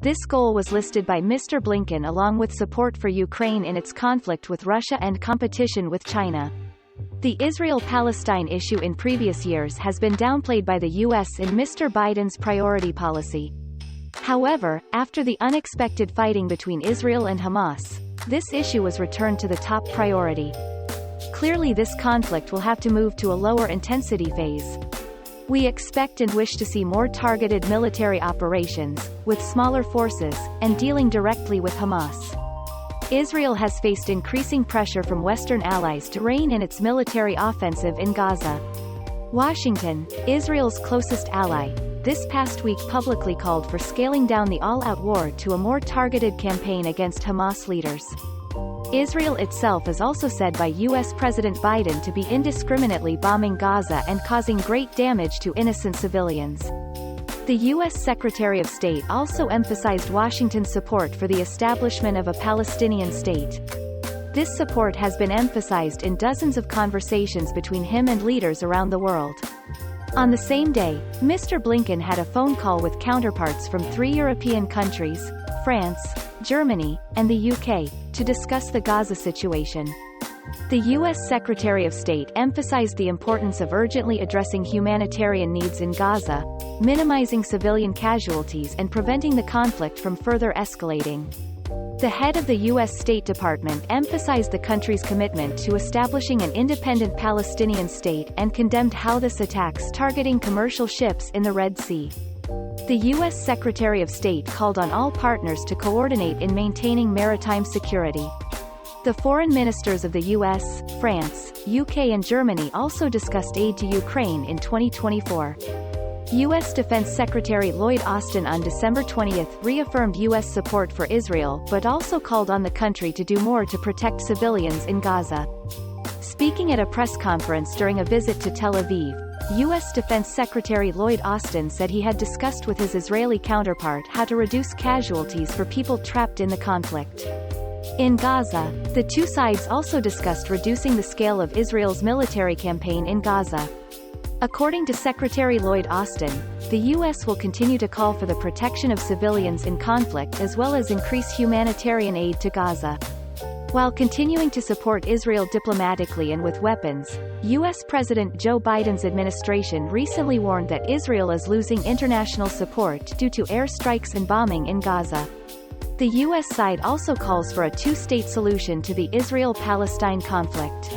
This goal was listed by Mr. Blinken along with support for Ukraine in its conflict with Russia and competition with China. The Israel-Palestine issue in previous years has been downplayed by the U.S. in Mr. Biden's priority policy. However, after the unexpected fighting between Israel and Hamas, this issue was returned to the top priority. Clearly this conflict will have to move to a lower intensity phase. We expect and wish to see more targeted military operations, with smaller forces, and dealing directly with Hamas. Israel has faced increasing pressure from Western allies to rein in its military offensive in Gaza. Washington, Israel's closest ally, this past week publicly called for scaling down the all-out war to a more targeted campaign against Hamas leaders. Israel itself is also said by U.S. President Biden to be indiscriminately bombing Gaza and causing great damage to innocent civilians. The U.S. Secretary of State also emphasized Washington's support for the establishment of a Palestinian state. This support has been emphasized in dozens of conversations between him and leaders around the world. On the same day, Mr. Blinken had a phone call with counterparts from 3 European countries, France, Germany, and the UK, to discuss the Gaza situation. The U.S. Secretary of State emphasized the importance of urgently addressing humanitarian needs in Gaza, minimizing civilian casualties and preventing the conflict from further escalating. The head of the U.S. State Department emphasized the country's commitment to establishing an independent Palestinian state and condemned Houthis attacks targeting commercial ships in the Red Sea. The U.S. Secretary of State called on all partners to coordinate in maintaining maritime security. The foreign ministers of the U.S., France, UK and Germany also discussed aid to Ukraine in 2024. U.S. Defense Secretary Lloyd Austin on December 20 reaffirmed U.S. support for Israel but also called on the country to do more to protect civilians in Gaza. Speaking at a press conference during a visit to Tel Aviv, U.S. Defense Secretary Lloyd Austin said he had discussed with his Israeli counterpart how to reduce casualties for people trapped in the conflict. In Gaza, the two sides also discussed reducing the scale of Israel's military campaign in Gaza. According to Secretary Lloyd Austin, the U.S. will continue to call for the protection of civilians in conflict as well as increase humanitarian aid to Gaza. While continuing to support Israel diplomatically and with weapons, U.S. President Joe Biden's administration recently warned that Israel is losing international support due to airstrikes and bombing in Gaza. The U.S. side also calls for a two-state solution to the Israel-Palestine conflict.